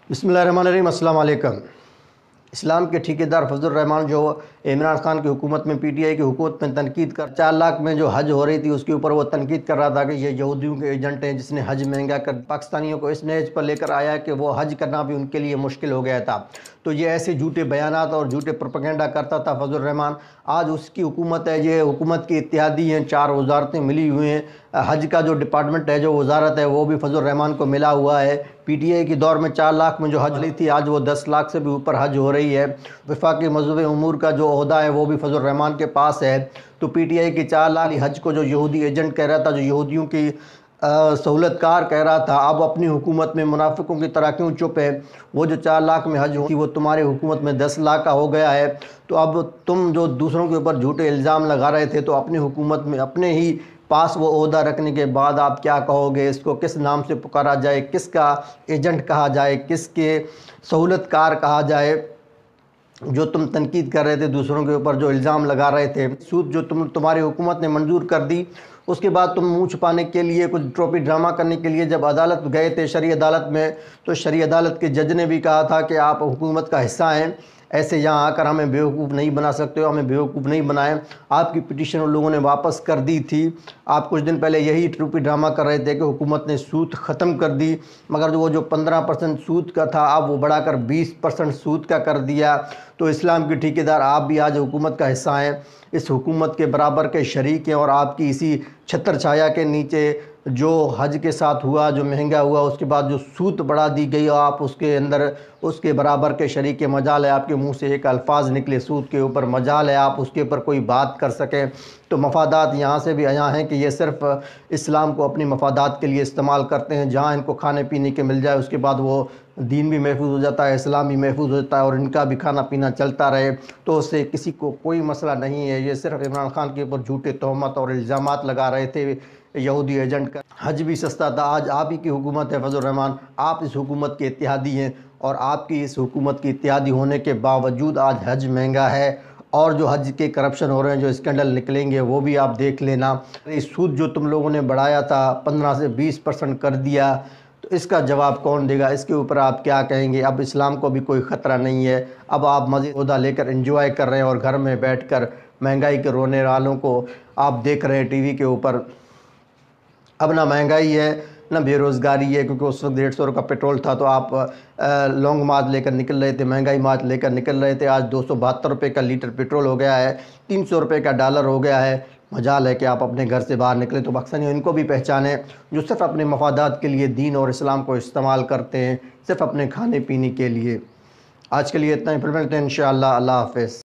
बिस्मिल्लाहिर्रहमानिर्रहीम। अस्सलाम वालेकुम। इस्लाम के ठेकेदार फजल रहमान जो इमरान खान की हुकूमत में पीटीआई की हुकूमत में तनकीद कर 4 लाख में जो हज हो रही थी उसके ऊपर वो तनकीद कर रहा था कि ये यहूदियों के एजेंट हैं जिसने हज महंगा कर पाकिस्तानियों को इस नहज पर लेकर आया कि वो हज करना भी उनके लिए मुश्किल हो गया था। तो ये ऐसे झूठे बयानात और झूठे प्रोपेगेंडा करता था फजल रहमान। आज उसकी हुकूमत है, ये हुकूमत की इत्तेहादी हैं, 4 वजारतें मिली हुई हैं। हज का जो डिपार्टमेंट है, जो वजारत है, वो भी फजल रहमान को मिला हुआ है। पीटीआई की दौर में 4 लाख में जो हज ली थी, आज वो 10 लाख से भी ऊपर हज हो रही है। वफाकी मज़हब उमूर का जो ओहदा है वो भी फजल रहमान के पास है। तो पीटीआई की 4 लाख हज को जो यहूदी एजेंट कह रहा था, जो यहूदियों की सहूलतकार कह रहा था, अब अपनी हुकूमत में मुनाफिकों की तरह क्यों चुप है? वो जो 4 लाख में हज थी वो तुम्हारी हुकूमत में 10 लाख का हो गया है। तो अब तुम जो दूसरों के ऊपर झूठे इल्ज़ाम लगा रहे थे, तो अपनी हुकूमत में अपने ही पास वो ओहदा रखने के बाद आप क्या कहोगे? इसको किस नाम से पुकारा जाए? किसका एजेंट कहा जाए? किसके सहूलतकार कहा जाए? जो तुम तनकीद कर रहे थे, दूसरों के ऊपर जो इल्ज़ाम लगा रहे थे, सूद जो तुम्हारी हुकूमत ने मंजूर कर दी, उसके बाद तुम मुंह छुपाने के लिए, कुछ ट्रोपी ड्रामा करने के लिए जब अदालत गए थे, शरई अदालत में, तो शरई अदालत के जज ने भी कहा था कि आप हुकूमत का हिस्सा हैं, ऐसे यहाँ आकर हमें बेवकूफ़ नहीं बना सकते हो, हमें बेवकूफ़ नहीं बनाएं। आपकी पिटीशन उन लोगों ने वापस कर दी थी। आप कुछ दिन पहले यही ट्रोपी ड्रामा कर रहे थे कि हुकूमत ने सूद ख़त्म कर दी, मगर वो जो 15% सूद का था, अब वो बढ़ाकर 20% सूद का कर दिया। तो इस्लाम के ठेकेदार आप भी आज हुकूमत का हिस्सा हैं, इस हुकूमत के बराबर के शरीक हैं, और आपकी इसी छत्र छाया के नीचे जो हज के साथ हुआ, जो महंगा हुआ, उसके बाद जो सूद बढ़ा दी गई, और आप उसके अंदर उसके बराबर के शरीक के मजाल है आपके मुंह से एक अल्फाज निकले सूद के ऊपर, मजाल है आप उसके ऊपर कोई बात कर सकें। तो मफादात यहाँ से भी यहाँ हैं कि ये सिर्फ इस्लाम को अपनी मफादात के लिए इस्तेमाल करते हैं। जहाँ इनको खाने पीने के मिल जाए, उसके बाद वो दीन भी महफूज हो जाता है, इस्लाम भी महफूज हो जाता है, और इनका भी खाना पीना चलता रहे, तो उससे किसी को कोई मसला नहीं है। ये सिर्फ इमरान खान के ऊपर झूठे तोहमत और इल्ज़ामात लगा रहे थे यहूदी एजेंट का। हज भी सस्ता था। आज आप ही की हुकूमत है फजल रहमान, आप इस हुकूमत के इत्तेहादी हैं, और आपकी इस हुकूमत की इत्तेहादी होने के बावजूद आज हज महंगा है, और जो हज के करप्शन हो रहे हैं, जो स्कैंडल निकलेंगे, वो भी आप देख लेना। इस सूद जो तुम लोगों ने बढ़ाया था, 15 से 20% कर दिया, तो इसका जवाब कौन देगा? इसके ऊपर आप क्या कहेंगे? अब इस्लाम को भी कोई ख़तरा नहीं है। अब आप मज़ीद ओहदा लेकर एंजॉय कर रहे हैं, और घर में बैठकर महंगाई के रोने वालों को आप देख रहे हैं टीवी के ऊपर। अब ना महंगाई है, ना बेरोज़गारी है, क्योंकि उस वक्त 150 रुपये का पेट्रोल था, तो आप लॉन्ग मार्च लेकर निकल रहे थे, महंगाई मार्च लेकर निकल रहे थे। आज 272 रुपये का लीटर पेट्रोल हो गया है, 300 रुपये का डॉलर हो गया है। मजाल है कि आप अपने घर से बाहर निकले। तो पाकिस्तानी इनको भी पहचाने जो सिर्फ़ अपने मफादात के लिए दीन और इस्लाम को इस्तेमाल करते हैं, सिर्फ़ अपने खाने पीने के लिए। आज के लिए इतना ही, फिर मिलते हैं इंशाअल्लाह। अल्लाह हाफ़िज़।